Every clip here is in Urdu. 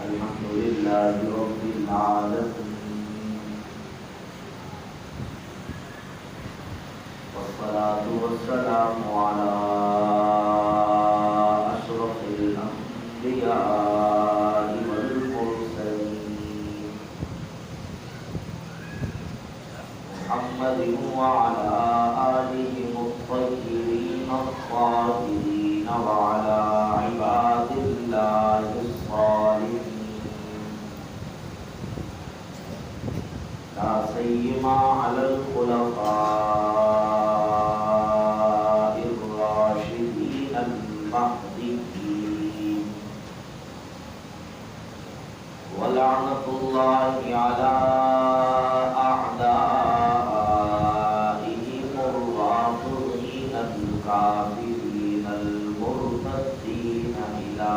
الحمد لله رب العالمين والصلاة والسلام على أشرف الأنبياء والمرسلين محمد وعلى آله الطيبين الطاهرين وعلى عباد الله الصالحين لا سيما على الخلفاء الراشدين المهديين ولعنة الله على أعدائهم الرافضين الكافرين المرتدين إلى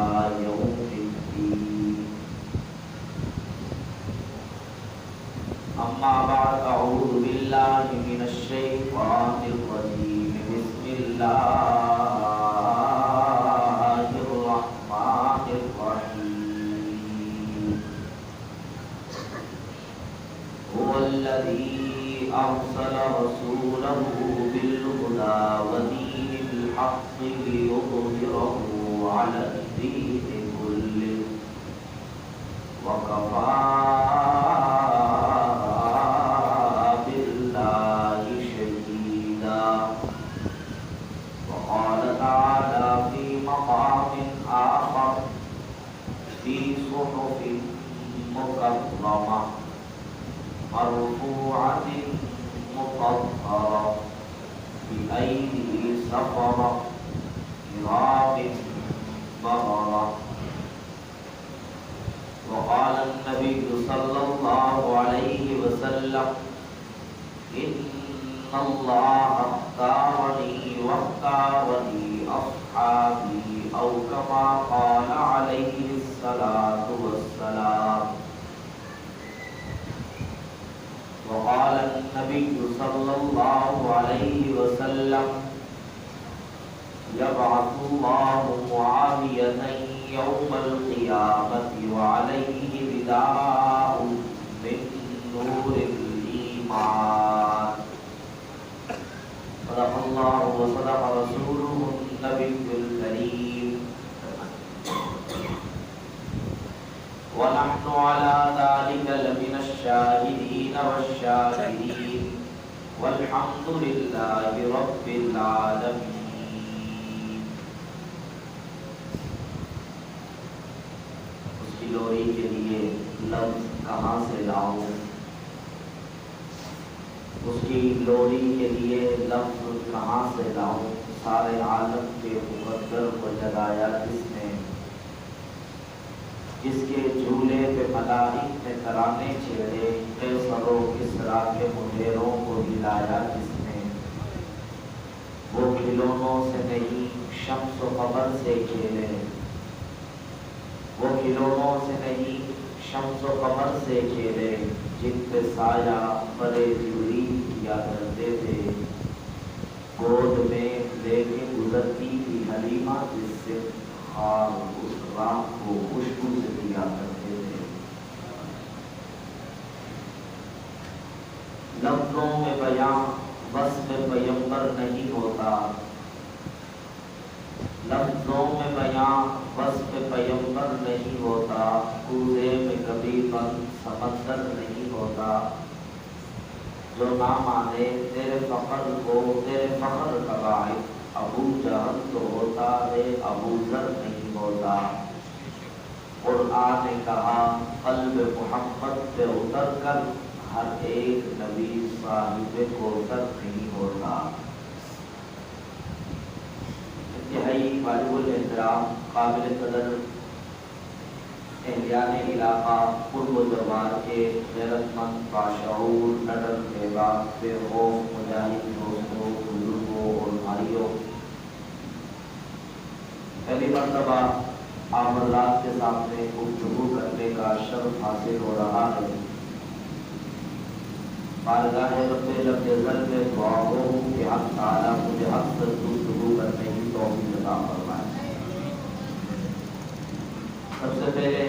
يوم الدين. أما بعد أعوذ بالله من الشيطان الرجيم بسم الله الرحمن الرحيم. هو الذي أرسل رسوله بالهدى ودين الحق ليظهره على الدين كله وكفى آخر في صحف مكرمة مرفوعة مطهرة بأيدي سفرة كرام بررة. وقال النبي صلى الله عليه وسلم إن الله اختارني واختارني أصحابي أو كما قال عليه الصلاة والسلام. وقال النبي صلى الله عليه وسلم يبعث الله معاوية يوم القيامة وعليه رداء من نور الإيمان. صدق الله وصدق رسوله النبي الكريم ونحن على ذلك لمن الشاهدين والشاكرين والحمد لله رب العالمين. اس کی لوری کے لیے لفظ کہاں سے لاؤں؟ اس کی لوری کے لیے لفظ کہاں سے لاؤں؟ سارے عالم کے مقدر کو جگایا کس نے؟ جس کے جھولے پہ ملائک نے ترانے چھیڑے، قیصر و کسریٰ کے مدیروں کو ہلایا کس نے؟ وہ کھلونوں سے نہیں شمس و قمر سے کھیلے، وہ کھلونوں سے نہیں شمس و قمر سے کھیلے، جن پہ سایہ بڑے جبریل کیا کرتے تھے، گود میں لے کے گزرتی تھی حلیمہ جس سے خواب اس رات کو خوشبو سے دیا کرتے تھے. لفظوں میں بیان وصف پیمبر نہیں ہوتا، لفظوں میں بیان وصف پیمبر نہیں ہوتا، کوزے میں کبھی بند سمندر نہیں ہوتا. جو نہ مانے تیرے فخر کو، تیرے فخر کا باعث ابو جہل تو ہوتا ہے، ابو ذر نہیں ہوتا. قرآن نے کہا قلب محمد پہ اتر کر ہر ایک نبی صاحب کوثر نہیں ہوتا. انتہائی واجب الاحترام قابل قدر اہلیان علاقہ قرب و جوار کے غیرت مند باشعور نڈر احباب بے خوف مجاہد دوستوں بزرگوں اور بھائیوں، پہلی مرتبہ آپ حضرات کے سامنے گفتگو کرنے کا شرف حاصل ہو رہا ہے. بارگاہ رب العزت میں دعا ہو کہ حق تعالیٰ مجھے حق سے گفتگو کرنے کی توفیق عطا فرمائے. سب سے پہلے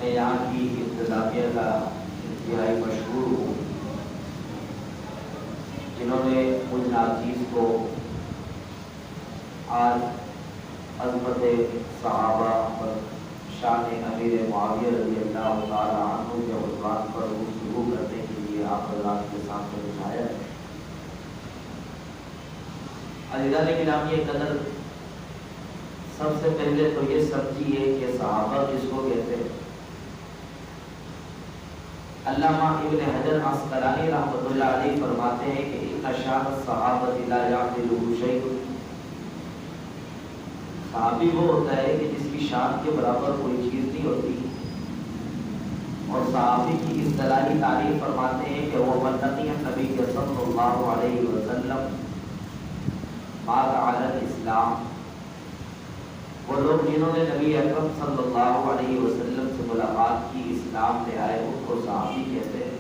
میں یہاں کی انتظامیہ کا انتہائی مشہور ہوں، جنہوں نے مجھ ناچیز کو آج عظمت صحابہ اور شان امیر معاویہ رضی اللہ تعالیٰ عنہ کے عنوان پر گفتگو کرنے کے لیے آپ حضرات کے سامنے بٹھایا ہے۔ عزیزان گرامی قدر، سب سے پہلے تو یہ سمجھیے کہ صحابہ کس کو کہتے ہیں۔ علامہ ابن حجر عسقلانی رحمۃ اللہ علیہ فرماتے ہیں کہ ان شان الصحابۃ لا یعدلہ شیء، صحابی وہ ہوتا ہے کہ جس کی شان کے برابر کوئی چیز نہیں ہوتی، اور صحابی کی اصطلاحی تعریف فرماتے ہیں کہ وہ من لقی النبی صلی اللہ علیہ وسلم مات علی الاسلام، وہ لوگ جنہوں نے نبی اکرم صلی اللہ علیہ وسلم سے ملاقات کی، اسلام لے آئے، ان کو صحابی کہتے ہیں۔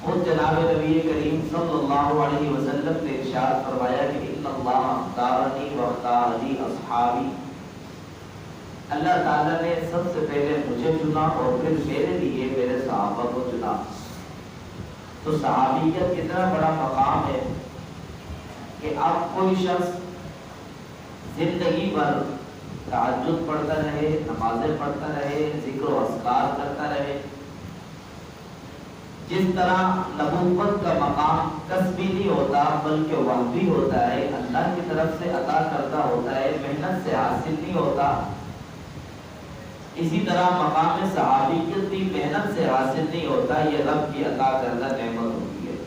خود جناب نبی کریم صلی اللہ علیہ وسلم نے ارشاد فرمایا کہ ان اللہ اختارنی واختار لی اصحابی، اللہ تعالیٰ نے سب سے پہلے مجھے چنا اور پھر میرے لیے میرے صحابہ کو چنا۔ تو صحابیت کتنا بڑا مقام ہے کہ اب کوئی شخص زندگی بھر تہجد پڑھتا رہے، نمازیں پڑھتا رہے، ذکر و اذکار کرتا رہے، جس طرح نبوت کا مقام کسبی نہیں ہوتا بلکہ وحبی ہوتا ہے، اللہ کی طرف سے عطا کردہ ہوتا ہے، محنت سے حاصل نہیں ہوتا، اسی طرح مقام صحابیت بھی محنت سے حاصل نہیں ہوتا، یہ رب کی عطا کردہ نعمت ہوتی ہے۔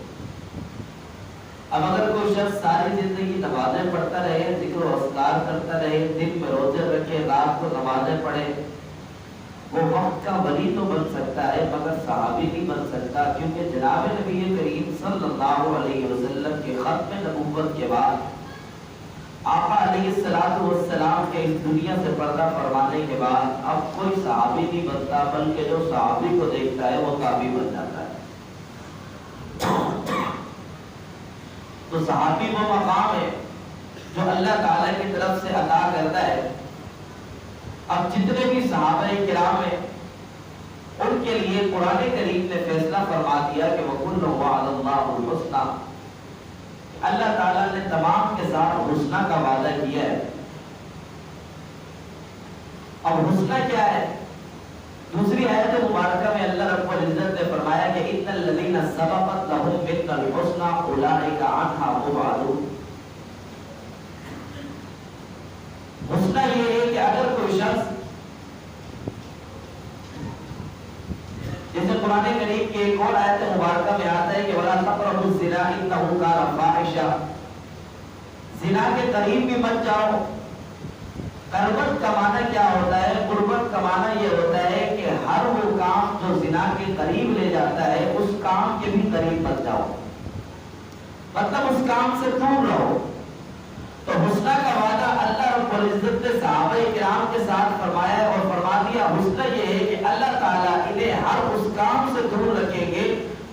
اب اگر کوئی شخص ساری زندگی نمازیں پڑھتا رہے، ذکر و اذکار کرتا رہے، دن میں روزے رکھے، رات کو نمازیں پڑھے، وہ وقت کا ولی تو بن سکتا ہے مگر صحابی نہیں بن سکتا، کیونکہ جناب نبی کریم صلی اللہ علیہ وسلم کے ختم نبوت کے بعد آقا علیہ السلام کے اس دنیا سے پردہ فرمانے کے بعد اب کوئی صحابی نہیں بنتا، بلکہ جو صحابی کو دیکھتا ہے وہ تابعی بن جاتا ہے۔ تو صحابی وہ مقام ہے جو اللہ تعالیٰ کی طرف سے عطا کرتا ہے۔ اب جتنے بھی صحابہ کرام ہیں ان کے لیے قرآن کریم نے فیصلہ فرما دیا کہ وَكُلٌّ وَعَدَ اللَّهُ الْحُسْنَى، اللہ تعالیٰ نے تمام کے ساتھ حسنہ کا وعدہ کیا ہے۔ اب حسنہ کیا ہے؟ دوسری آیت مبارکہ میں اللہ رب العزت نے فرمایا کہ اِنَّ الَّذِينَ سَبَقَتْ لَهُم مِّنَّا الْحُسْنَى أُولَٰئِكَ عَنْهَا مُبْعَدُونَ۔ حسنہ یہ ہے کہ اگر کوئی شخص، جیسے قرآن کریم کی ایک اور آیت مبارکہ میں آتا ہے کہ وَلَا تَقْرَبُوا الزِّنَا إِنَّهُ كَانَ فَاحِشًا، زنا کے قریب بھی مت جاؤ۔ قربت کا معنی کیا ہوتا ہے؟ قربت کا معنی یہ ہوتا ہے کہ ہر وہ کام جو زنا کے قریب لے جاتا ہے اس کام کے بھی قریب مت جاؤ، مطلب اس کام سے دور رہو۔ تو حسنہ کا وعدہ اللہ رب العزت نے صحابہ کرام کے ساتھ فرمایا ہے اور فرما دیا۔ حسنہ یہ ہے کہ اللہ تعالیٰ انہیں ہر اس کام سے دور رکھیں گے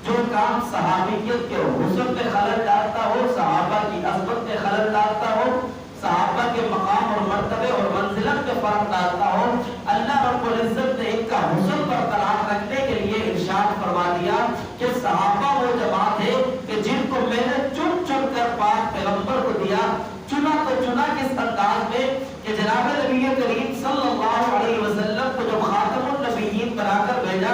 جو کام صحابیت کے حسن میں خلل ڈالتا ہو، صحابہ کی عظمت میں خلل ڈالتا ہو، صحابہ کے مقام اور مرتبے اور منزلت میں فرق ڈالتا ہو۔ اللہ رب العزت نے ان کا حسن برقرار رکھنے کے لیے ارشاد فرما دیا کہ صحابہ وہ جماعت ہے کہ جن کو میں نے چن چن کر پاک پیغمبر کو دیا۔ چنا تو چنا کس انداز میں کہ جناب نبی کریم صلی اللہ علیہ وسلم کو جب خاتم النبیین بنا کر بھیجا،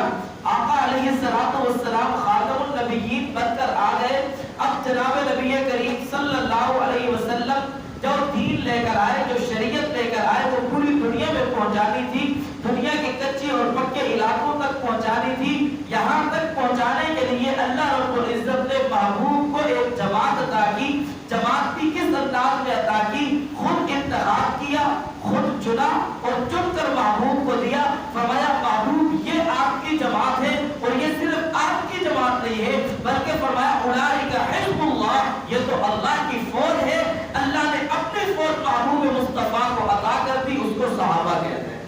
آقا علیہ السلام خاتم النبیین بن کر آ گئے۔ اب جناب نبی کریم صلی اللہ علیہ وسلم جو دین لے کر آئے، جو شریعت لے کر آئے، وہ پوری دنیا میں پہنچانی تھی، دنیا کے کچے اور پکے علاقوں تک پہنچانی تھی۔ یہاں تک پہنچانے کے لیے اللہ رب العزت نے محبوب کو ایک جماعت عطا کی۔ جماعت بھی کس انداز میں عطا کی؟ خود انتخاب کیا، خود چنا اور چن کر محبوب کو دیا۔ فرمایا محبوب یہ آپ کی جماعت ہے، اور یہ صرف آپ کی جماعت نہیں ہے بلکہ فرمایا اولئک حزب اللہ، یہ تو اللہ کی فوج ہے۔ اللہ نے اپنی فوج محبوب مصطفیٰ کو عطا کر دی، اس کو صحابہ کہتے ہیں۔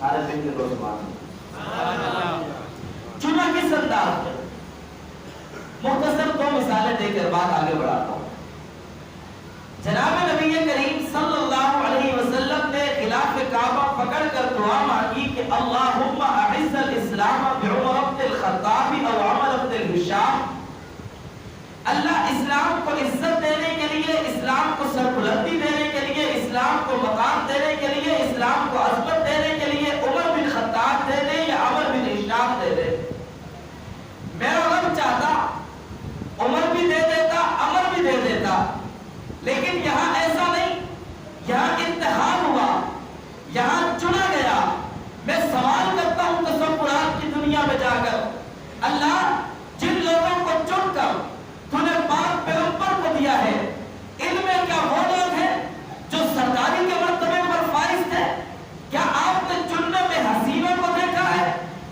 سارے دن کے روز چنا کس انداز میں؟ مختصر دو مثالیں دے کر بات آگے بڑھاتا ہوں۔ جناب نبی کریم صلی اللہ علیہ وسلم نے اللہم اعز الاسلام بعمر بن الخطاب او عمر بن الہشام، اللہ اسلام کو عزت دینے کے لیے، اسلام کو سربلندی دینے کے لیے، اسلام کو مقام دینے کے لیے، اسلام کو عظمت دینے کے لیے عمر بن خطاب دے دے یا عمر بن ہشام دے دے۔ میرا رب چاہتا عمر بھی دے دیتا، عمر بھی دے دیتا، لیکن یہاں ایسا نہیں، یہاں انتخاب ہوا، یہاں چنا گیا۔ میں سوال کرتا ہوں تصورات کی دنیا میں جا کر، اللہ جن لوگوں کو چن کر تو نے پاک پیغمبر کو دیا ہے، ان میں کیا وہ لوگ ہیں جو سرداری کے مرتبے پر فائز تھے؟ کیا آپ نے چننے میں حسینوں کو دیکھا ہے؟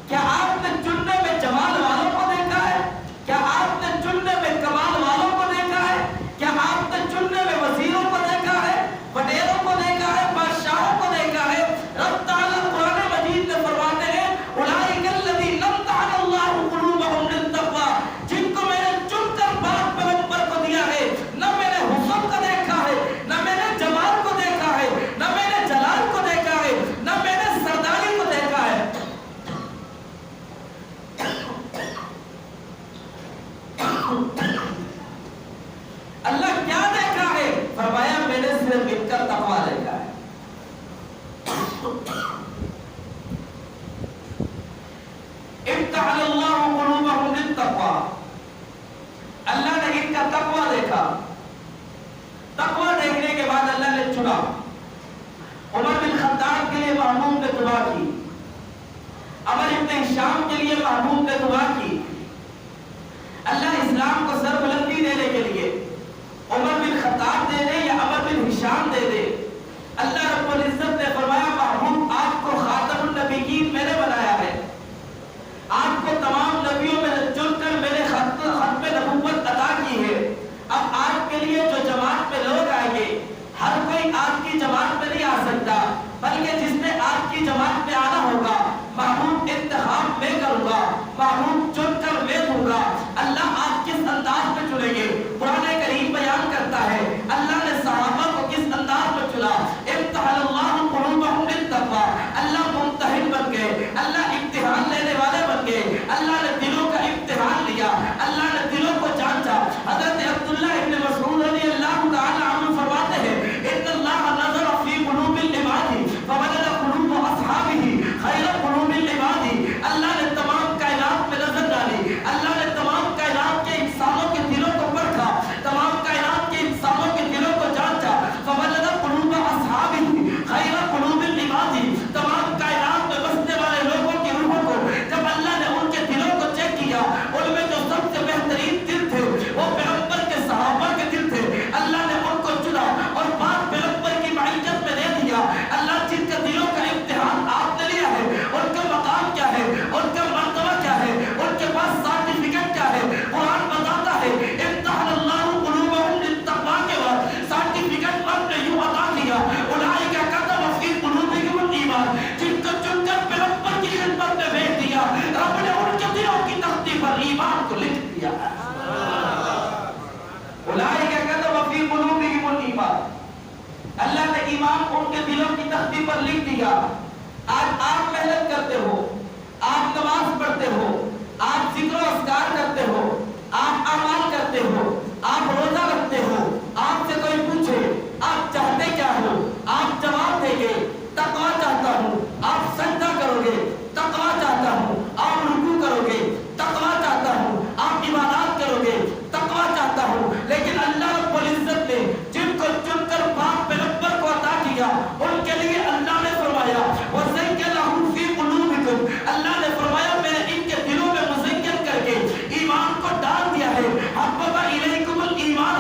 کیا آپ نے چننے میں جمال والوں کو دیکھا ہے؟ کیا آپ نے چننے میں کمال والوں کو دیکھا ہے؟ کیا آپ نے چننے میں وزیروں کو دیکھا ہے، وڈیروں کو دیکھا ہے، بادشاہوں کو دیکھا ہے؟ رب تعالیٰ قرآن مجید میں فرماتے ہیں اولئک الذین امتحن اللہ قلوبہم للتقوی، جن کو میں نے چن کر پاک پیغمبر کو دیا ہے، نہ میں نے حسن کو دیکھا ہے، نہ میں نے جمال کو دیکھا ہے، نہ میں نے جلال کو دیکھا ہے، نہ میں نے سرداری کو دیکھا ہے۔ اللہ کیا دیکھا ہے؟ فرمایا میں نے صرف ان کا تقویٰ دیکھا ہے۔ امتحن اللہ قلوبہم للتقوی، اللہ نے ان کا تقویٰ دیکھا۔ تقویٰ دیکھنے کے بعد اللہ نے چنا۔ عمر بن خطاب کے لیے محمود نے دعا کی، عمر بن ہشام کے لیے محمود نے دعا کی۔ اللہ اسلام کو سربلندی دینے کے لیے عمر بن خطاب دے دے یا عمر بن ہشام دے دے، اللہ رب العزت نے فرمایا محمود آپ کو خاتم النبیین میں نے بنایا ہے، آپ کو تمام نبیوں میں چن کر میں نے ختم نبوت عطا کی ہے۔ اب آپ کے لیے جو جماعت میں لوگ آئیں گے، ہر کوئی آپ کی جماعت میں نہیں آ سکتا، بلکہ جس نے آپ کی جماعت میں آنا ہوگا محمود انتخاب میں کروں گا، محمود چن کر میں دوں گا۔ اللہ آپ کس انداز میں چنیں گے؟ قرآن کریم بیان کرتا ہے اللہ نے صحابہ کو کس انداز میں چنا۔ امتحن اللہ قلوبہم للتقوی، اللہ ممتحن بن گئے، اللہ امتحان لینے والے بن گئے، اللہ نے دلوں کا امتحان لیا، اللہ نے دلوں کو جانچا۔ حضرت عبداللہ ابن مسعود رضی اللہ تعالی عنہ فرماتے ہیں ان اللہ نظر فی قلوب العباد فوجد قلوب اصحابہ خیر قلوب العباد، اللہ نے تمام کائنات میں نظر ڈالی، اللہ نے تمام کائنات کے انسانوں کے دلوں کو پرکھا، تمام کائنات کے انسانوں کے دلوں کو جانچا، فوجد قلوب اصحابہ خیر قلوب العباد، تمام کائنات میں بسنے والے لوگوں کی روحوں کو جب اللہ نے ان کے دلوں کو چیک کیا، ان میں جو سب سے بہترین دل تھے وہ پیغمبر کے صحابہ کے دل تھے، اللہ نے ان کو چنا اور پاک پیغمبر کی معیت میں دے دیا۔ اللہ جن کے دلوں کا امتحان آپ نے لیا ہے، ان کا مقام کیا ہے، ان کا مرتبہ کیا ہے، ان کے پاس سرٹیفکیٹ کیا ہے؟ قرآن بتاتا ہے امتحن اللہ قلوبہم للتقوی کے بعد سرٹیفکیٹ رب نے یوں عطا کیا اولئک کتب فی قلوبہم الایمان، جن کو چن کر پیغمبر کی خدمت میں بھیج دیا، رب نے ان کے دلوں کی تختی پر ایمان کو لکھ دیا۔ اولئک کتب فی قلوبہم الایمان، اللہ نے ایمان ان کے دلوں کی تختی پر لکھ دیا۔ آج آپ محنت کرتے ہو، آپ نماز پڑھتے ہو، آپ ذکر و اذکار کرتے ہو، آپ اعمال کرتے ہو، آپ روزہ رکھتے ہو، آپ سے کوئی پوچھے آپ چاہتے کیا ہو، آپ جواب دیں گے تقویٰ چاہتا ہوں، آپ سجدہ کرو گے تقویٰ چاہتا ہوں، آپ رکوع کرو گے تقویٰ چاہتا ہوں، آپ عبادات کرو گے تقویٰ چاہتا ہوں۔ لیکن اللہ رب العزت نے جن کو چن کر پاک پیغمبر کو عطا کیا، ان کے لیے اللہ نے فرمایا وَزَيَّنَهُ فِي قُلُوبِكُمْ، اللہ نے فرمایا میں نے ان کے دلوں میں مزین کر کے ایمان کو ڈال دیا ہے۔ حَبَّبَ إِلَيْكُمُ الْإِيمَانَ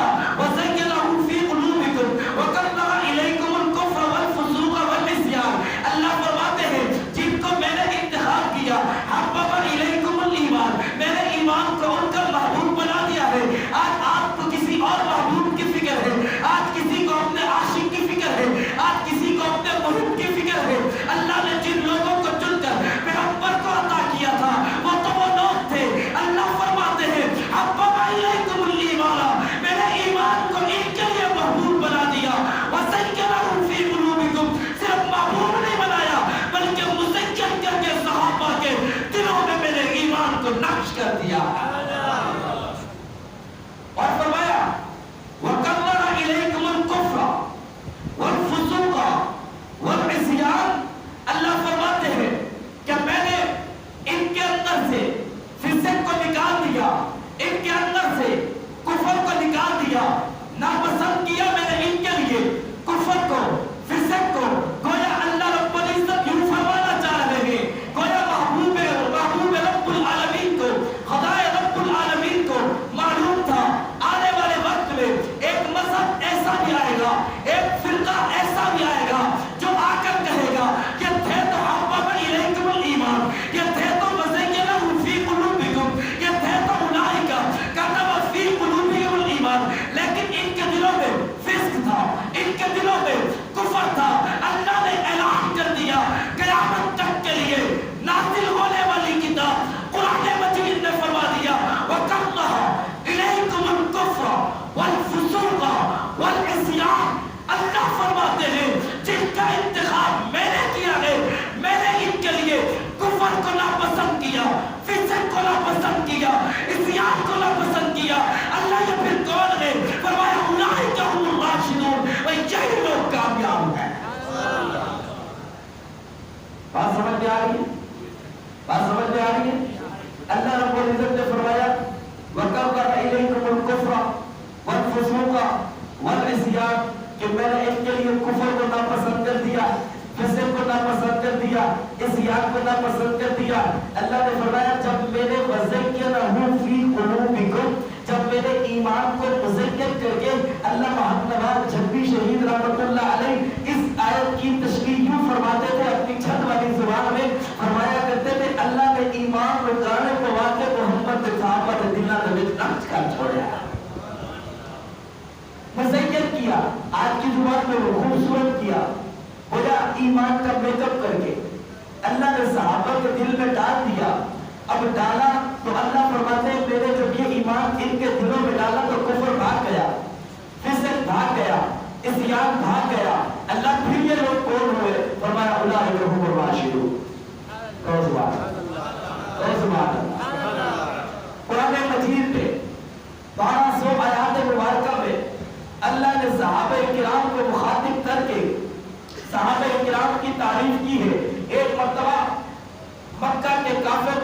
کیا، عصیان کو ناپسند کیا، اللہ یہ پھر کون ہے؟ فرمایا اولئک هم الراشدون، یہی لوگ کامیاب ہیں۔ بات سمجھ میں آ رہی ہے؟ بات سمجھ میں آ رہی ہے؟ اللہ رب العزت نے فرمایا وَكَرَّمَ إِلَيْكُمُ الْكُفْرَ وَالْفُسُوقَ وَالْعِصْيَانَ، کہ میں نے ان کے لیے کفر کو ناپسند کر دیا، فسق کو ناپسند کر دیا، عصیان کو ناپسند کر دیا۔ اللہ نے فرمایا جب میں نے وَزَيَّنَهُ فِي قُلُوبِكُمْ، جب میں نے ایمان کو مزین کر کے، اللہ محمد نواز جھبی شہید رحمت اللہ علیہ اس آیت کی تشریح یوں فرماتے تھے اپنی چھت والی زبان میں، فرمایا کرتے تھے اللہ نے ایمان کو گانے کو واقع محمد صحابہ دلہ نبی نقش کر چھوڑا، مزین کیا، آج کی زبان میں وہ خوبصورت کیا، بولا ایمان کا میک اپ کر کے اللہ نے صحابہ کے دل میں ڈال دیا۔ اب ڈالا تو اللہ فرماتے ہیں میرے جب یہ ایمان ان کے دلوں میں ڈالا تو کفر بھاگ گیا، فسق بھاگ گیا، عصیان بھاگ گیا۔ اللہ پھر یہ لوگ کون ہوئے؟ فرمایا اولئک هم الراشدون۔ قرآن مجید میں 1200 آیات مبارکہ میں اللہ نے صحابہ کرام کو مخاطب کر کے صحابہ کرام کی تعریف کی ہے۔ ایک مرتبہ مکہ کے کافر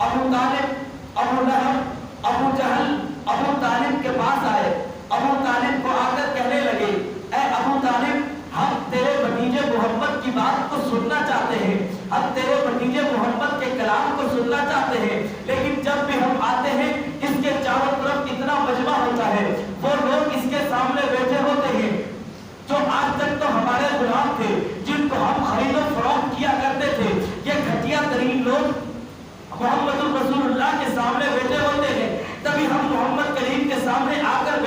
ابو طالب، ابو لہب، ابو جہل ابو طالب کے پاس آئے، ابو طالب کو آ کر کہنے لگے اے ابو طالب ہم تیرے بھتیجے محمد کی بات کو سننا چاہتے ہیں، ہم تیرے بھتیجے محمد کے کلام کو سننا چاہتے ہیں، لیکن جب بھی ہم آتے ہیں اس کے چاروں طرف اتنا مجمع ہوتا ہے، وہ لوگ اس کے سامنے بیٹھے ہوتے ہیں جو آج تک تو ہمارے غلام تھے، جن کو ہم خرید و فروخت کیا کرتے تھے، یہ گھٹیا ترین لوگ محمد الرسول اللہ کے سامنے بیٹھے ہوتے ہیں۔ تبھی ہم محمد کریم کے سامنے آ کر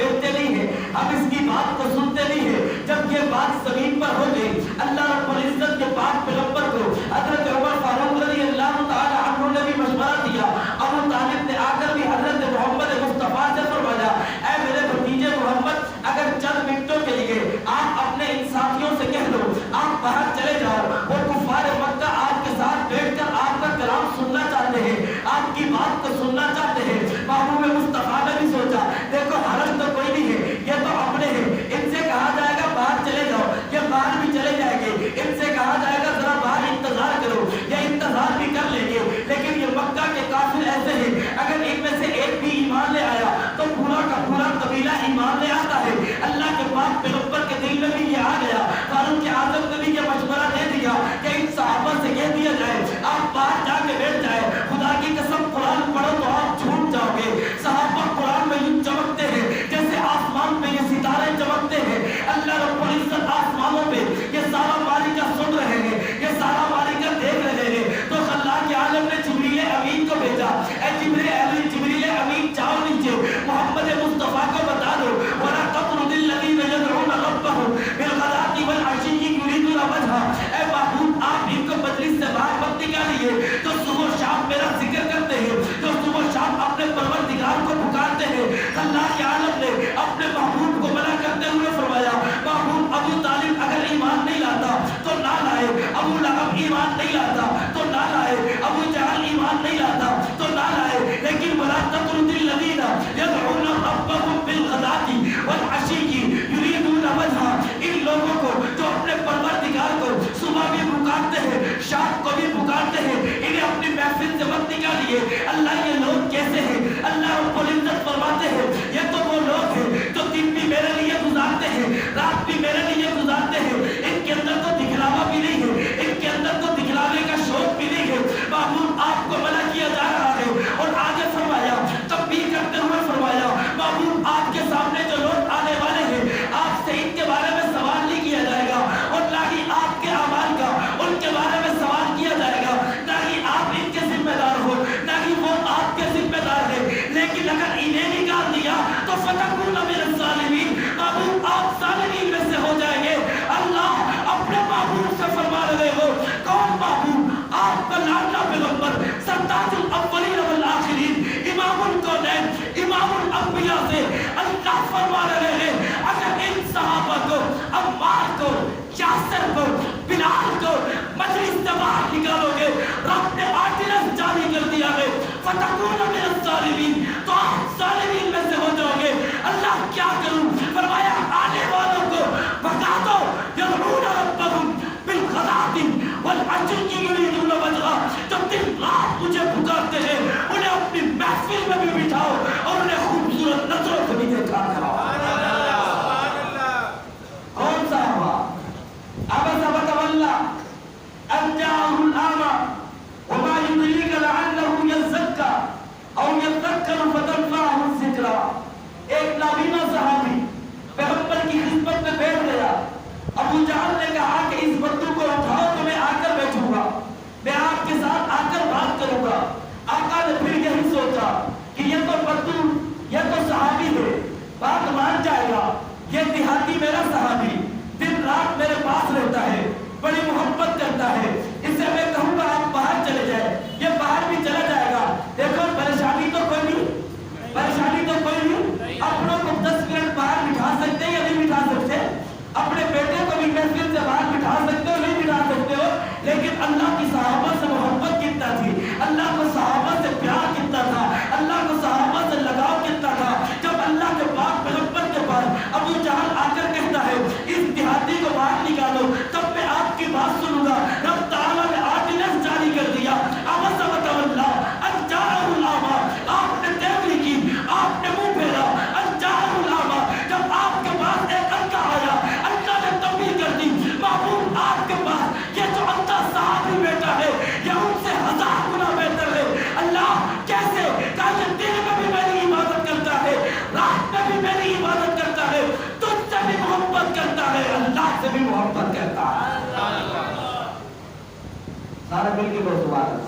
مل کے کہو سبحان اللہ،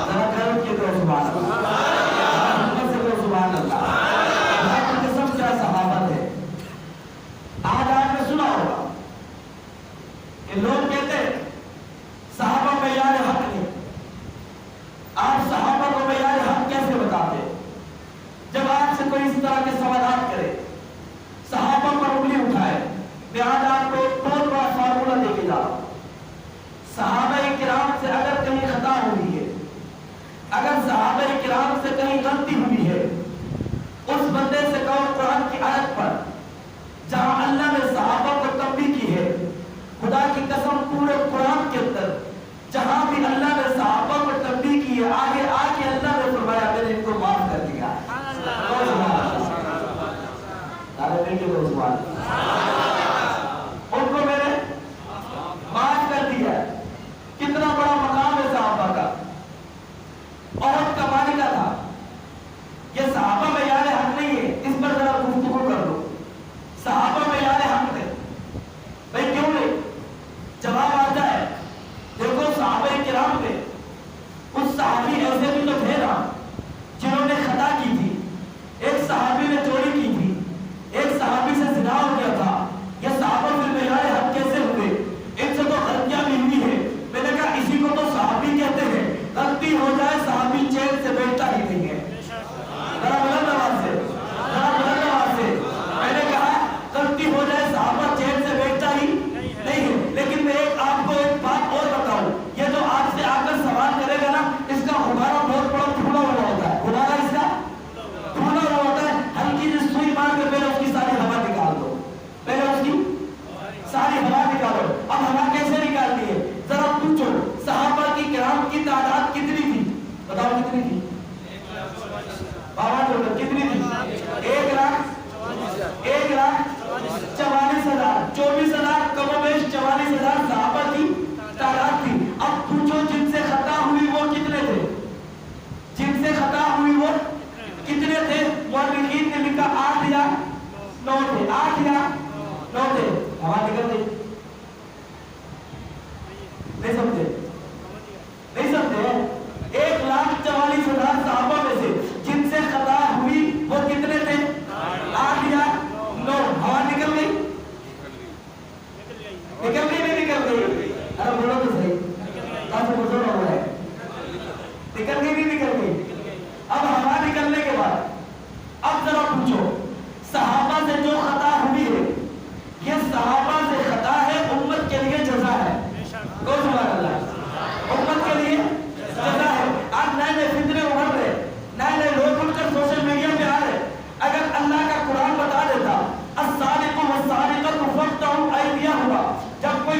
ذرا کھڑ کے کہو سبحان اللہ، ہمت سے کہو سبحان اللہ۔ اللہ کی قسم کیا صحابت ہے۔ آج آپ نے سنا ہوگا کہ لوگ کہتے ہیں صحابہ معیار حق نہیں۔ آپ صحابہ کو معیار حق کیسے بتاتے؟ جب آپ سے کوئی اس طرح کے سوالات کرے، صحابہ پر انگلی اٹھائے، میں آج آپ کو ایک بہت بڑا فارمولہ دے کے جا رہا ہوں۔ صحابہ کرام سے اگر کہیں خطا ہوئی ہے، اگر صحابہ کرام سے کہیں غلطی ہوئی ہے، اس بندے سے کہو قرآن کی آیت پر جہاں اللہ نے صحابہ کو تنبیہ کی ہے، خدا کی قسم پورے قرآن کے اندر جہاں بھی اللہ نے صحابہ کو تنبیہ کی ہے، آگے آ کے اللہ نے فرمایا میں نے ان کو معاف کر دیا۔ ان کو میں نے معاف کر دیا۔ کتنا بڑا مقام ہے صحابہ کا، عہد کا مالکہ تھا۔ یہ صحابہ معیار حق نہیں ہے، اس پر ذرا گفتگو کر لو۔ صحابہ معیار حق ہے بھائی، کیوں نہیں؟ جواب آتا ہے دیکھو صحابہ کرام میں کچھ صحابی ایسے بھی تو تھے نا جنہوں نے خطا کی تھی۔ ایک صحابی نے چوری کی تھی، ایک صحابی سے زنا ہو گیا تھا۔ یہ صحابہ پھر معیار حق کیسے ہوئے؟ ان سے تو غلطیاں بھی ہوئی ہے۔ میں نے کہا اسی کو تو صحابی کہتے ہیں، غلطی ہو جائے صحابی چین سے بیٹھتا ہی نہیں ہے۔ ذرا بلند آواز سے، ذرا بلند آواز سے، میں نے کہا غلطی ہو جائے صحابہ چین سے بیٹھتا ہی نہیں ہے۔ لیکن میں آپ کو ایک بات اور بتاؤں، یہ جو آپ سے آ کر سوال کرے گا نا، اس کا غبارہ بہت بڑا پھولا ہوا ہوتا ہے۔ غبارہ اس کا پھولا ہوا ہوتا ہے، ہلکی سی سوئی مار کے پہلے اس کی ساری ہوا نکال دو، پہلے اس کی ساری ہوا نکالو۔ اب ہوا کیسے نکالنی ہے؟ ذرا پوچھو صحابہ کی کرام کی تعداد کتنی تھی؟ بتاؤ کتنی تھی؟ بابا جو کتنی تھی؟ 1,44,000 24,000 کم و بیش 44,000 صحابہ کی تعداد تھی۔ اب پوچھو جن سے خطا ہوئی وہ کتنے تھے؟ جن سے خطا ہوئی وہ کتنے تھے؟ مؤرخین نے لکھا 8 یا 9 تھے، 8 یا 9 تھے۔ ہوا نکل گئی؟ نہیں سمجھے؟ نہیں سمجھے؟ 1,44,000 صحابہ میں سے جن سے خطا ہوئی وہ کتنے تھے؟ 8 یا 9۔ ہوا نکل گئی؟ نکل گئی نہیں نکل گئی؟ ارے بولو تو صحیح، کافی بزرگ ہو رہا ہے۔ نکل گئی نہیں نکل گئی؟ اب ہوا نکلنے کے بعد اب ذرا پوچھو صحابہ سے جو خطا ہوئی ہے، یہ صحابہ سے خطا ہے، امت کے لیے جزا ہے۔ کو سبحان اللہ، امت کے لیے جزا ہے۔ آج نئے نئے فتنے ابھر رہے، نئے نئے لوگ اٹھ کر سوشل میڈیا پہ آ رہے۔ اگر اللہ کا قرآن بتا دیتا السارق والسارقۃ فاقطعوا ایدیہما، جب کوئی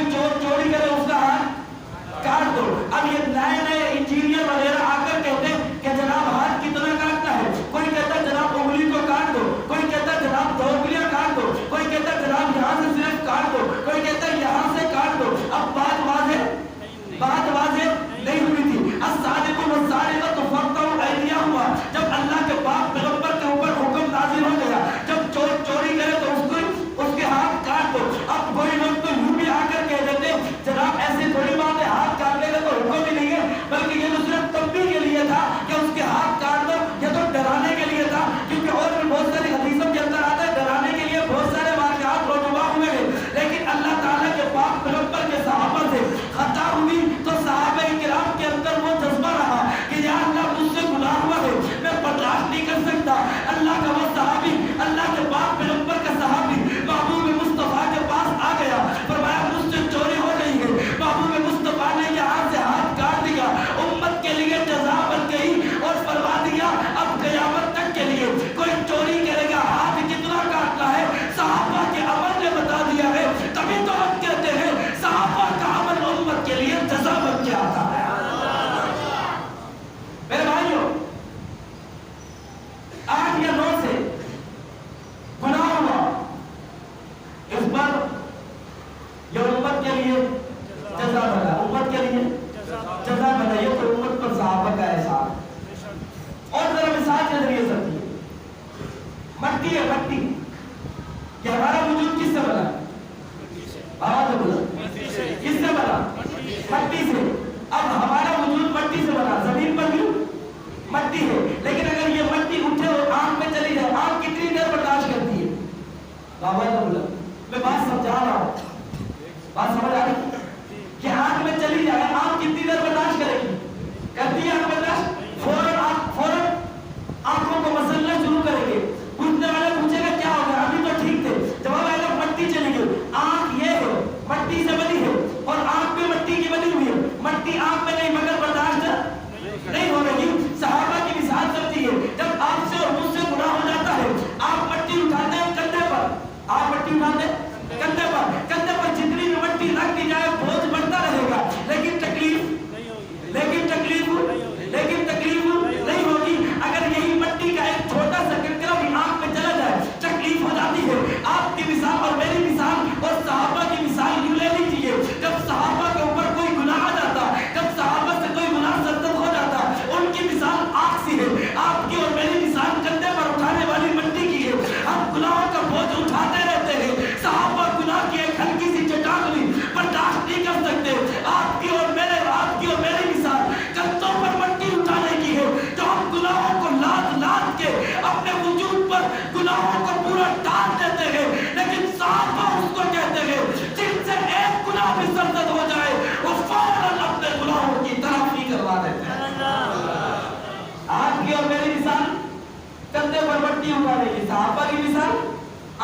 صحابہ کی مثال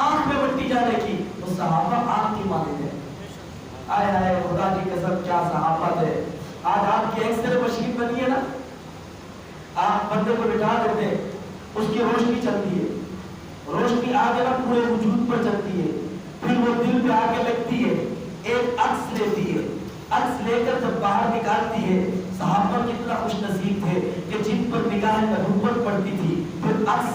آنکھ میں بٹی جانے کی، تو صحابہ آنکھ کی مانند ہے۔ آئے آئے خدا کی قسم کیا صحابہ تھے۔ آج آپ کی ایکسرے مشین بنی ہے نا، آپ بندے کو بٹھا دیتے، اس کی روشنی چلتی ہے، روشنی آگے نا پورے وجود پر چلتی ہے، پھر وہ دل پہ آگے لگتی ہے، ایک عکس لیتی ہے، عکس لے کر جب باہر نکالتی ہے، صحابہ کتنا خوش نصیب تھے کہ جن پر نگاہ نبوت پڑتی تھی، پھر عکس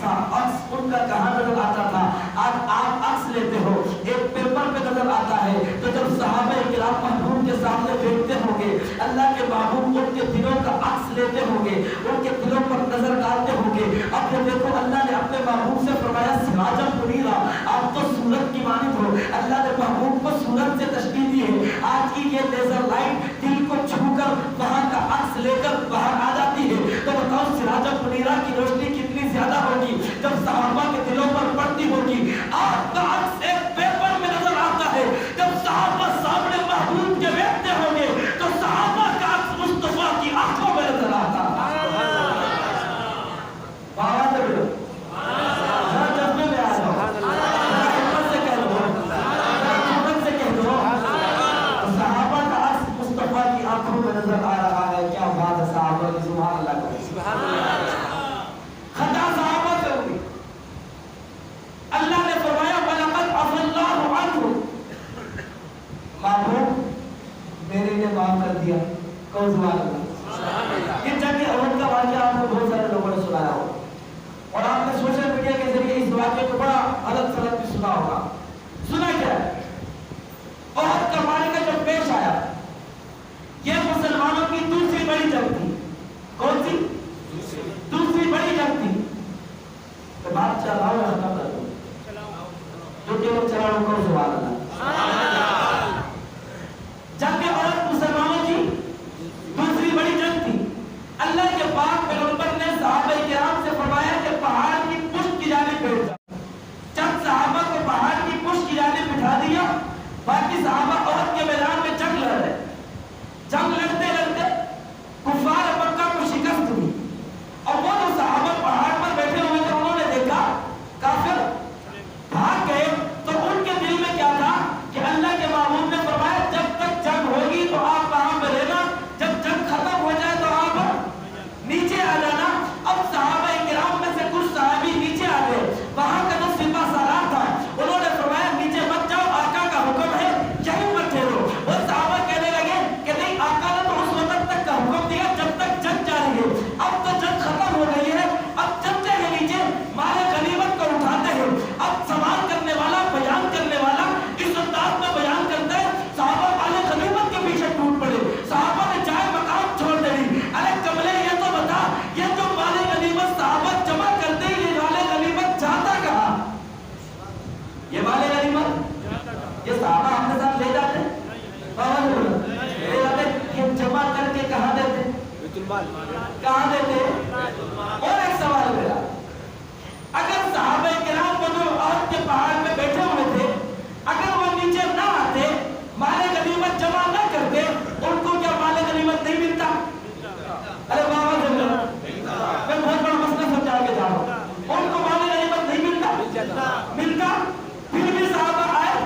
ان کا کہاں نظر آتا تھا۔ آج آپ عکس لیتے ہو، ایک پیپر پہ نظر آتا ہے، تو جب صحابہ کرام محبوب کے سامنے بیٹھتے ہوں گے، اللہ کے محبوب ان کے دلوں کا عکس لیتے ہوں گے، ان کے دلوں پر نظر ڈالتے ہوں گے۔ اب یہ دیکھو اللہ نے اپنے محبوب سے فرمایا سراجا منیرا، آپ تو سورج کی مانند ہو۔ اللہ نے محبوب کو سورج سے تشبیہ دی ہے۔ آج کی یہ لیزر لائٹ دل کو چھو کر وہاں کا عکس لے کر باہر آ جاتی ہے، تو بتاؤ سراجا منیرا کی روشنی کتنی زیادہ ہوگی جب صحابہ کے دلوں پر پڑتی ہوگی۔ آپ کا عکس ایک پیپر میں نظر آتا ہے، جب صحابہ سامنے محبوب کے بیٹھتے ہوں گے تو صحابہ کا عکس مصطفیٰ کی آنکھوں میں نظر آتا ہے۔ نظر آ رہا ہے، کیا بات ہے صحابہ کی، سبحان اللہ کا خطا صحابہ سے ہوئی۔ اللہ نے فرمایا وَلَقَدْ عَفَا اللَّهُ عَنْهُمْ، محبوب میرے نے معاف کر دیا۔ کون سبحان اللہ؟ یہ جنگ احد کا واقعہ آپ کو بہت سارے لوگوں نے سنایا ہو، اور آپ نے سوشل میڈیا کے ذریعے اس واقعے کو بڑا غلط سلط بھی سنا ہوگا۔ سنا کیا ہے؟ احد کا معرکہ جب پیش آیا، یہ مسلمانوں کی دوسری بڑی جنگ تھی۔ کون سی؟ دوسری بڑی جنگ تھی۔ تو بات چلاؤ یا ختم کر دو؟ جو کہ وہ چلاؤ کو سبحان اللہ۔ جنگ احد مسلمانوں کی دوسری بڑی جنگ تھی۔ اللہ کے پاک پیغمبر نے صحابہ کرام سے فرمایا کہ پہاڑ کی پشت کی جانب بیٹھ جاؤ۔ جب صحابہ کو پہاڑ کی پشت کی جانب بٹھا دیا، باقی صحابہ احد کے میدان میں جنگ لڑ رہے۔ جنگ لڑتے لڑتے کفار مکہ کو شکست ہوئی، اور وہ جو صحابہ پہاڑ پر بیٹھے ہوئے تھے انہوں نے دیکھا کافر بھاگ گئے، تو ان کے دل میں کیا تھا کہ اللہ کے محبوب نے فرمایا جب تک جنگ ہوگی تو آپ وہاں پہ رہنا، جب جنگ ختم ہو جائے تو آپ نیچے آ جانا۔ اب صحابہ کرام میں سے کچھ صحابی نیچے آ گئے، وہاں کا جو سپاہ سالار تھا انہوں نے فرمایا نیچے مت جاؤ، آقا کا حکم ہے یہیں مت ٹھہرو۔ وہ صحابہ کہنے لگے کہ نہیں، آقا نے تو اس وقت تک کا حکم دیا جب تک جنگ جاری ہے، اب تو جنگ ختم ہو گئی ہے، اب چلتے ہیں نیچے، مال غنیمت کو اٹھاتے ہیں۔ اب سوال کرنے والا، بیان کرنے والا اس انداز میں بیان کرتا ہے، صحابہ مال غنیمت کے پیچھے ٹوٹ پڑے، صحابہ نے جائے مقام چھوڑ دی۔ ارے کملے یہ تو بتا، یہ جو مال غنیمت صحابہ جمع کرتے ہیں، یہ مال غنیمت جاتا کہاں؟ یہ مال غنیمت یہ صحابہ اپنے ساتھ لے جاتے یہ جمع کر کے کہاں دیتے؟ بیت المال کہاں دیتے؟ اور ایک سوال میرا، اگر صحابہ کرام وہ جو احد کے پہاڑ پہ بیٹھے ہوئے تھے، اگر وہ نیچے نہ آتے، مال غنیمت جمع نہ کرتے، ان کو کیا مال غنیمت نہیں ملتا؟ ارے بابا میں بہت بڑا مسئلہ سمجھا کے جا رہا ہوں، ان کو مال غنیمت نہیں ملتا؟ پھر بھی صحابہ آئے،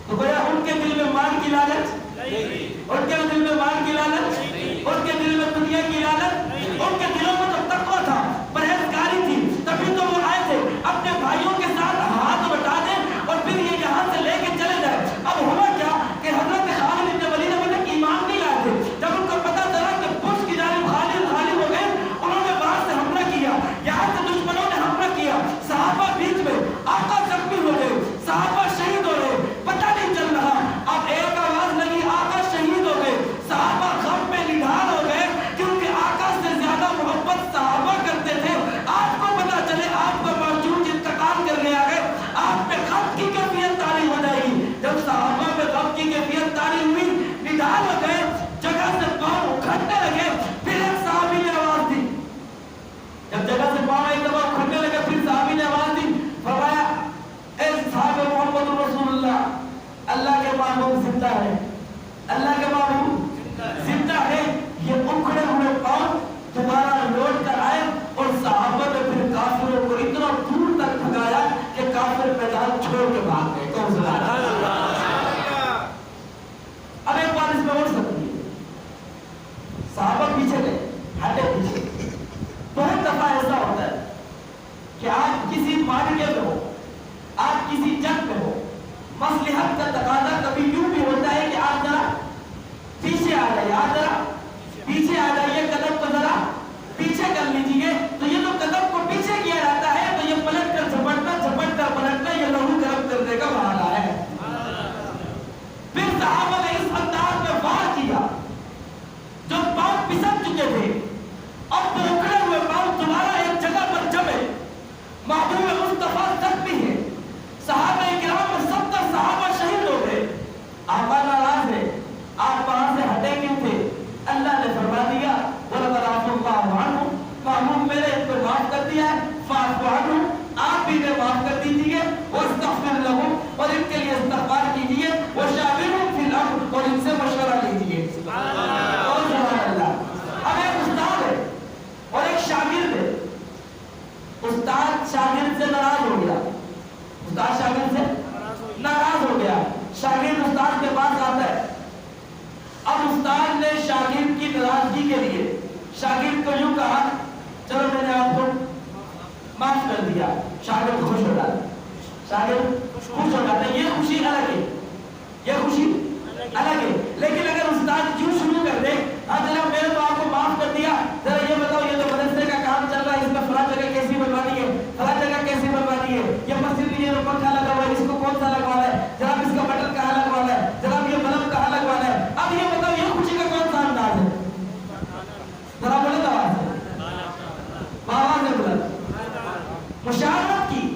تو گویا ان کے دل میں مال کی لالچ، ان کے دل میں مال کی لالچ، ان کے دل میں دنیا کی لالچ، ان کے دلوں میں تو تقویٰ تھا، پرہیزگاری تھی، تبھی تو وہ آئے تھے اپنے بھائیوں کے ساتھ ہاتھ بٹا دیں اور پھر یہ یہاں سے لے کے چلے جائے۔ اب ہوا کیا کہ حضرت خالد بن ولید ابھی تک ایمان نہیں لائے تھے، جب ان کو پتا چلا کہ پشت کی جانب خالد ہو گئے، انہوں نے وہاں سے حملہ کیا، یہاں سے دشمنوں نے حملہ کیا، صحابہ بیچ میں، آقا زخمی ہو گئے، صحابہ شہید ہو گئے، پتہ نہیں چل رہا۔ اب ایک آواز لگی، آقا شہید ہو گئے، صحابہ غم میں نڈھال ہو گئے، کیونکہ آقا سے زیادہ محبت صحابہ کرتے تھے۔ آپ کو پتا چلے آپ کا موجود انتقال کر گیا ہے، آپ پہ غم کی کیفیت طاری ہو جائے گی۔ جب صحابہ پہ غم کی کیفیت طاری ہوئی، نڈھال ہو گئے، جگہ سے پاؤں اکھڑنے لگے، پھر ایک صحابی نے آواز دی، جب جگہ سے پاؤں ایک دفعہ اکھڑنے لگے، پھر صحابی نے آواز دی، فرمایا اے صحابہ محمد رسول اللہ، اللہ کے محبوب زندہ ہے، اللہ کے محبوب زندہ ہے۔ یہ اکھڑے ہوئے پاؤں دوبارہ لوٹ کر آئے، اور صحابہ نے پھر کافروں کو اتنا دور تک بھگایا شاگرد خوش ہو جاتا ہے، شاگرد خوش ہو جاتا ہے. یہ خوشی الگ ہے، یہ خوشی الگ ہے. لیکن اگر استاد کیوں شروع کر دے جناب میں نے تو آپ کو معاف کر دیا، ذرا یہ بتاؤ یہ تو مدرسے کا کام چل رہا ہے، اس میں فلاں جگہ کیسی بنوانی ہے، فلاں جگہ کیسی بنوانی ہے، یہ مسجد میں یہ پنکھا لگا ہوا ہے اس کو کون سا لگوانا ہے، جناب اس کا بٹن کہاں لگوانا ہے، جناب یہ بلب کہاں لگوانا ہے. اب یہ بتاؤ یہ خوشی کا کون سا انداز ہے؟ ذرا بولے آواز ہے، آواز ہے بلند. مشاورت کی،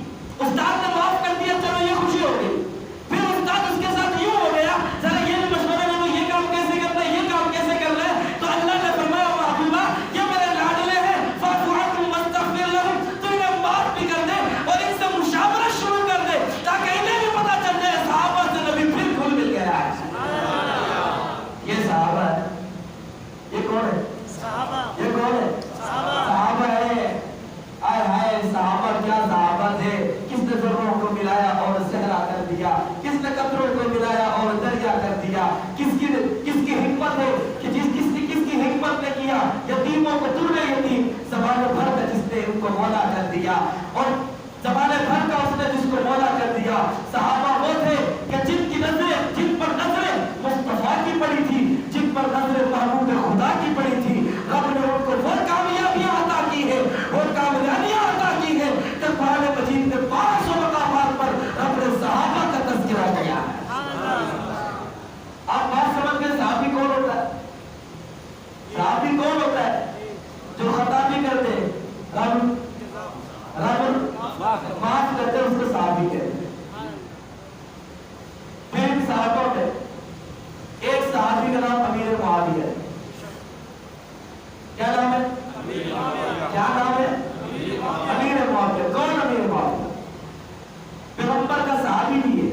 استاد نے معاف کر دیا، چلو یہ خوشی ہو گئی. پھر استاد اس کے ساتھ یوں ہو گیا، ذرا یہ بھی مشورہ دے دو یہ کام کیسے کرنا ہے، یہ کام کیسے کرنا ہے. تو اللہ نے فرمایا محبوبہ یہ میرے لاڈلے ہیں، فاعف عنہم واستغفر لہم، تو انہیں معاف بھی کر دے اور ان سے مشاورت شروع کر دے تاکہ انہیں بھی پتہ چل جائے صحابہ سے نبی پھر گھل مل گیا ہے. یہ صحابہ ہے، یہ کون ہے؟ صحابہ. یہ کون ہے؟ صحابہ ہے. آئے ہائے صحابہ کیا صحابہ تھے. کس نے ذروں کو ملایا اور صحرا کر دیا، کس نے قطروں کو ملایا اور دریا کر دیا. کس کی حکمت ہے کہ کس کی حکمت نے کیا یتیموں کو در یتیم، زمانے بھر کا جس نے ان کو مولا کر دیا، اور زمانے بھر کا اس نے جس کو مولا کر دیا. صحابہ وہ تھے کہ جن پر نظریں مصطفیٰ کی پڑی تھی، جن پر نظریں محبوب خدا کی پڑی تھی، رب نے ان کو وہ کامیابیاں عطا کی ہے، وہ کامیابیاں عطا کی ہے کہ قرآن مجید میں 500 مقامات پر رب نے صحابہ کا تذکرہ کیا ہے. آپ بات سمجھ گئے صحابی کون ہوتا ہے؟ صحابی کون ہوتا ہے؟ جو خطا بھی کر دے رب معاف کرتے اس کو صحابی کہتے ہیں. پھر صحابوں میں ایک صحابی کا نام امیر معاویہ ہے. کیا نام ہے؟ کیا نام ہے؟ امیر معاویہ. کون امیر معاویہ؟ پیغمبر کا صحابی بھی ہے.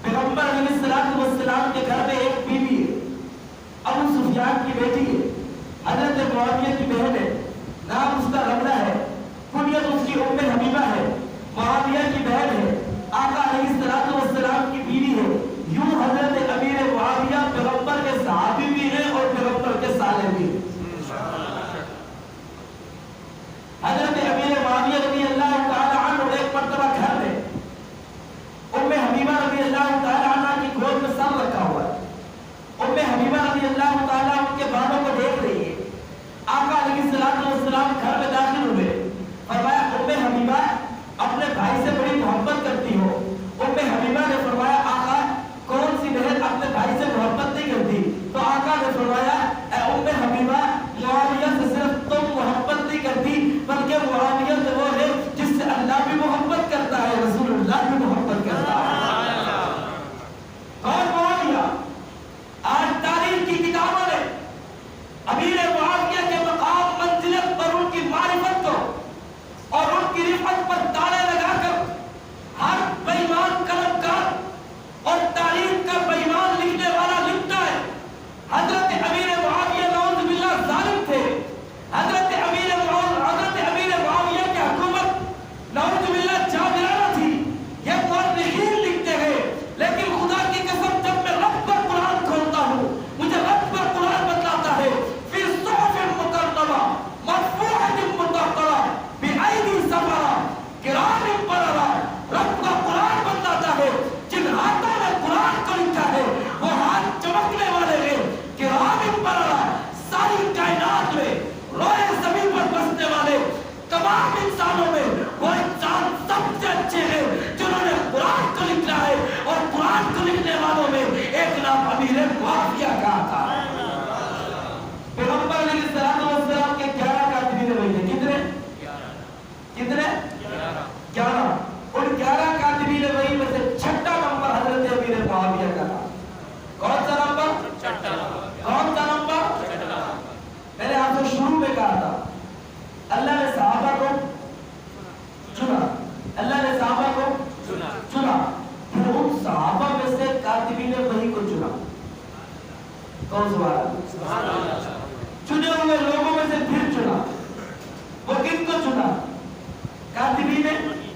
پیغمبر علیہ السلام کے گھر میں ایک بیوی ہے، ابو سفیان کی بیٹی ہے، حضرت معاویہ کی بہن ہے، نام اس کا رملہ ہے، کنیت اس کی ام حبیبہ ہے، معاویہ کی بہن ہے، آقا علیہ السلام کی بیوی ہے. یوں حضرت امیر معاویہ پیغمبر کے صحابی بھی ہیں اور پیغمبر کے سالے بھی ہیں. حضرت امیر معاویہ رضی اللہ تعالی عنہ ایک مرتبہ گھر میں ام حبیبہ رضی اللہ تعالی عنہ کی گود میں سر رکھا ہوا ہے. ام حبیبہ رضی اللہ تعالی ان کے بالوں کو دیکھ رہی ہے. آقا علیہ السلام گھر میں داخل ہوئے. فرمایا ام حبیبہ اپنے بھائی سے بڑی محبت کرتی ہو. ام حبیبہ نے فرمایا آقا کون سی بہن اپنے بھائی سے محبت نہیں کرتی؟ تو آقا نے فرمایا اے ام حبیبہ معاویہ سے صرف تم محبت نہیں کرتی بلکہ معاویہ سے وہ ہے جس سے اللہ بھی محبت کرتا ہے، رسول اللہ بھی محبت کرتا ہے. کون معاویہ؟ آج تاریخ کی کتابوں نے امیر معاویہ کے مقام منزلت پر ان کی معرفت کو اور ان کی رفعت پر تالے لگا کر ہر بے ایمان قلمکار اور تاریخ کا بے ایمان لکھنے والا لکھتا ہے حضرت امیر معاویہ نعوذ باللہ ظالم تھے. حضرت امیر معاویہ کی حکومت نعوذ باللہ جابرانہ تھی. یہ مورخین لکھتے ہیں. لیکن خدا کی قسم جب میں رب پر قرآن کھولتا ہوں مجھے رب پر قرآن بتلاتا ہے فی صحف مکرمہ مرفوعۃ مطہرہ بأیدی سفرہ کرام بررہ. رب کا قرآن بتلاتا ہے جن ہاتھوں نے قرآن کو لکھا ہے وہ ہاتھ چمکنے والے ہیں، کرام بررہ، ساری کائنات میں روئے زمین پر بسنے والے تمام انسانوں میں وہ انسان سب سے اچھے ہیں جنہوں نے قرآن کو لکھا ہے. اور قرآن کو لکھنے والوں میں ایک نام امیر معاویہ کا تھا. پیغمبر علیہ السلام کے 11 کاتبین وحی تھے. کتنے؟ 11. ان 11 کاتبین وحی میں سے 6واں نمبر حضرت امیر معاویہ کا تھا. کون سا نمبر؟ 6واں. کون سا نمبر؟ 6واں. میں نے آپ سے شروع میں کہا تھا اللہ نے صحابہ کو چنا. اللہ نے صحابہ کو چنا. پھر ان صحابہ میں سے کاتبین وحی کو چنا. کون سبحان اللہ. چنے ہوئے لوگوں میں سے پھر چنا. وہ کن کو چنا؟ کاتبین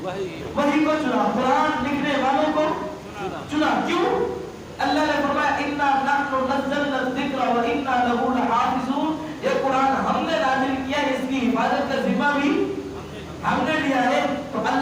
وحی کو چنا. قرآن لکھنے والوں کو چنا. کیوں؟ اللہ نے فرمایا اِنَّا نَحْنُ نَزَّلْنَا الذِّكْرَ وَإِنَّا لَهُ لَحَافِظُونَ. یہ قرآن ہم نے نازل کیا ہے، اس کی حفاظت کا ذمہ بھی ہم نے لیا ہے. تو اللہ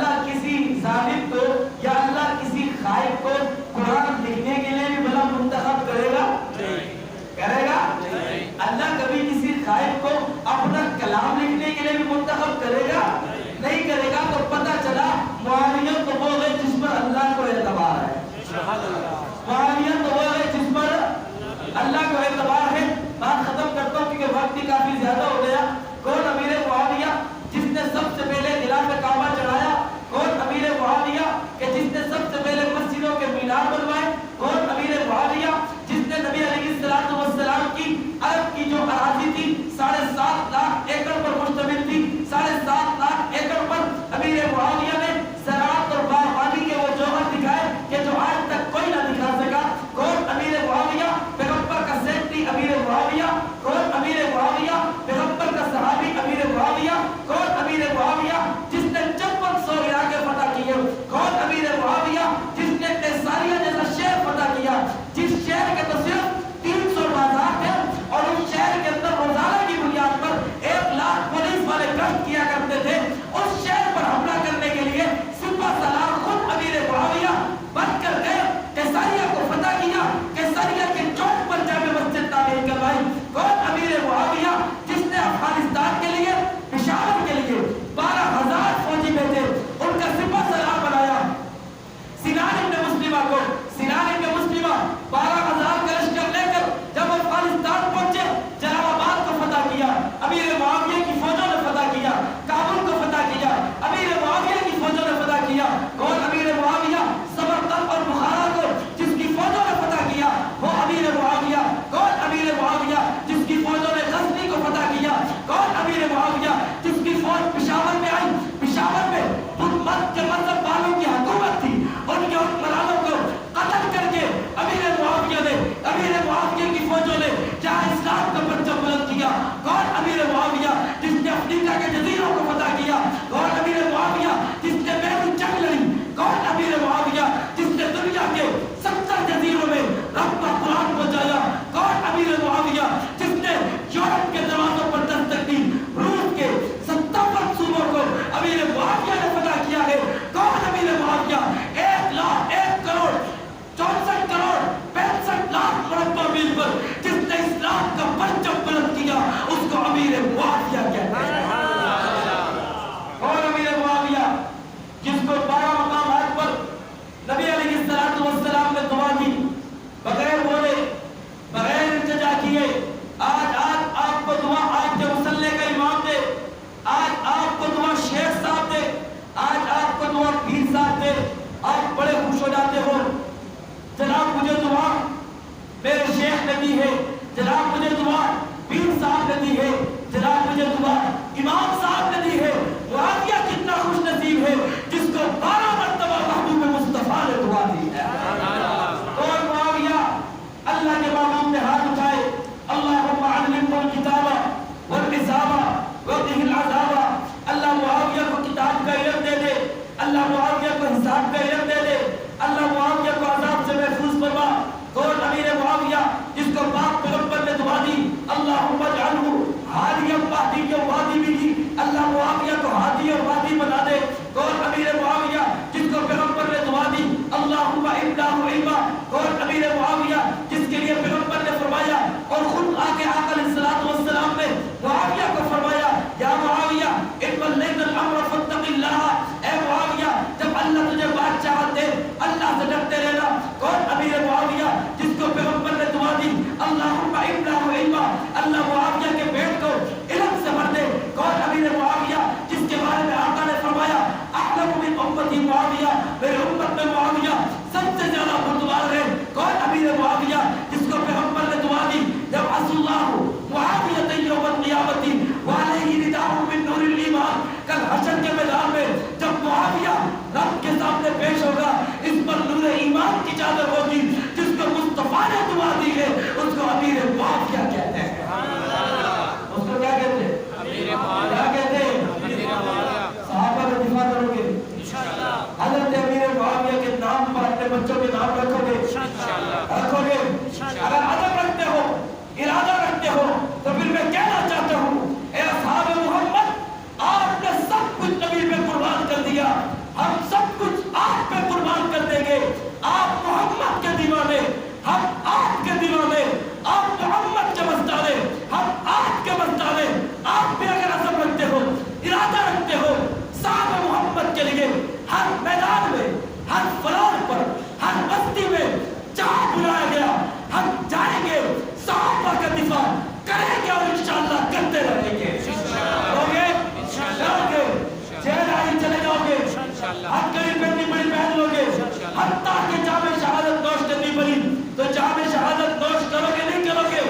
میرے شیخ نے دی ہے، جناب مجھے دعا پیر صاحب نے دی ہے، جناب مجھے دعا امام صاحب نے دی ہے۔ معاویہ کتنا خوش نصیب ہے جس کو 12 مرتبہ محبوب مصطفیٰ نے دعا دی ہے۔ اور معاویہ اللہ کے محبوب نے ہاتھ اٹھائے، اللہم علمہ الکتاب والحساب وقہ العذاب، اللہ معاویہ کو کتاب کا علم دے دے، اللہ معاویہ کو حساب کا علم دے دے، اللہ معاویہ کو عذاب سے محفوظ فرما۔ کون امیر معاویہ جس کو پاک پیغمبر نے دعا دی، اللہم اجعلہ ہادیا مہدیا وہادی بھی، اللہ معاویہ کو ہادی اور وہادی بنا دے۔ کون امیر معاویہ جس کو پیغمبر نے دعا دی، اللہم املأہ علما، کون امیر معاویہ جس کے لیے پیغمبر نے فرمایا اور خود آقا علیہ السلام نے معاویہ کو فرمایا، یا معاویہ ان ولیت الامر فاتق اللہ، اے معاویہ جب اللہ تجھے بادشاہت دے اللہ سے ڈرتے رہنا۔ کون امیر معاویہ جس کو پیغمبر نے دعا دی، اللہم املأہ علما، اللہ معاویہ کے پیٹ کو علم سے بھر دے۔ کون امیر معاویہ جس کے بارے میں آقا نے فرمایا، اعلم من امتی معاویہ، میرے امت میں معاویہ سب سے زیادہ بردبار ہے۔ کون امیر معاویہ جس کو پیغمبر نے دعا دی، جب اللہ معاویہ یوم القیامت وعلیہ رداء من نور الایمان، کل حشر کے میدان میں جب معاویہ رب کے سامنے پیش ہوگا، اس پر نور ایمان کی چادر ہوگی۔ جس کو مصطفیٰ نے دعا دی ہے اس کو امیر معاویہ کہتے ہیں۔ اس کو کیا کہتے ہیں؟ کیا کہتے ہیں؟ صحابہ کا دفاع کرو گے حضرت امیر معاویہ کے نام پر اپنے بچوں کے نام رکھو گے؟ رکھو گے؟ اگر عزم رکھتے ہو، ارادہ رکھتے ہو، تو پھر میں کہنا چاہتا ہوں اے اصحاب محمد، آپ نے سب کچھ نبی پہ قربان کر دیا، ہم سب کچھ آپ پہ قربان کر دیں گے۔ آپ محمد کے دیوانے، ہم آپ کے دیوانے، آپ محمد کے مستانے، ہم آپ کے مستانے۔ آپ بھی اگر عزم رکھتے ہو، ارادہ رکھتے ہو، صحابہ محمد کے لیے ہر میدان میں، ہر فلور پر، ہر بستی میں جہاں بلایا گیا ہم جائیں گے، صحابہ کا دفاع کریں گے اور انشاءاللہ کرتے رہیں گے۔ جاؤ گے، جیل آئی چلے جاؤ گے، ہر قریب میں اتنی بڑی بہن لوگے، حتیٰ کہ جامع شہادت نوش کرنی پڑی تو جامع شہادت نوش کرو گے نہیں کرو گے؟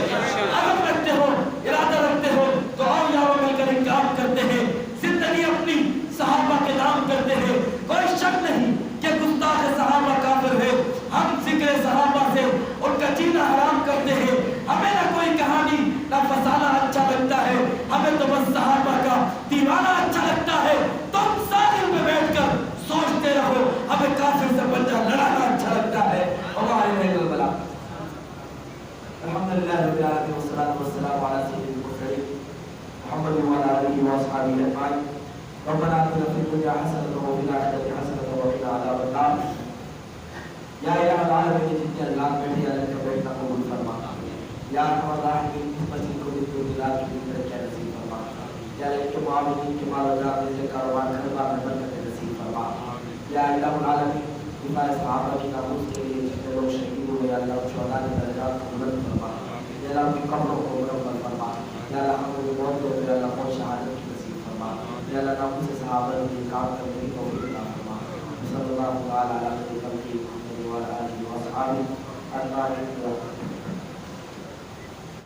عزم رکھتے ہو، ارادہ رکھتے ہو تو آؤ یارو مل کر ایک کام کرتے ہیں، زندگی اپنی صحابہ کے نام کرتے ہیں۔ کوئی شک نہیں کہ گستاخ صحابہ کافر ہے، ہم ذکر صحابہ سے ان کا جینا حرام کرتے ہیں۔ ہمیں نہ کوئی کہانی نہ فسانہ اچھا لگتا ہے، ہمیں تو بس صحابہ کا دیوانہ اچھا لگتا ہے۔ تم ساحل میں بیٹھ کر سوچتے رہو، ہمیں کافر سے بچہ لڑانا اچھا لگتا ہے۔ الحمدللہ رب العالمین والصلاة والسلام علی سید المرسلین محمد وعلی آلہ واصحابہ اجمعین۔ ربنا آتنا فی الدنیا حسنۃ وفی الآخرۃ حسنۃ وقنا عذاب النار۔ یا الہ العالمین، جتنے اللہ بیٹھے ہیں اللہ کا بیٹھنا قبول فرما۔ یا ارحم الراحمین، اس مسجد کو جتنے دلال کی برکت نصیب فرما۔ یا اللہ کے معاونین کے مال و جان سے کاروبار گھر میں برکت نصیب فرما۔ یا الہ العالمین، دفاع صحابہ کی ناموس کے لیے جتنے لوگ شہید ہوئے اللہ شہداء کے درجات کو بلند فرما۔ یا اللہ ان کی قبروں کو مرمت فرما۔ یا اللہ ہم کو موت دے دے، اللہ موت شہادت کی نصیب فرما۔ یا اللہ ناموس صحابہ کے کام کرنے کی توفیق عطا فرما۔ صلی اللہ تعالی علی محمد وعلی آلہ وصحبہ اجمعین۔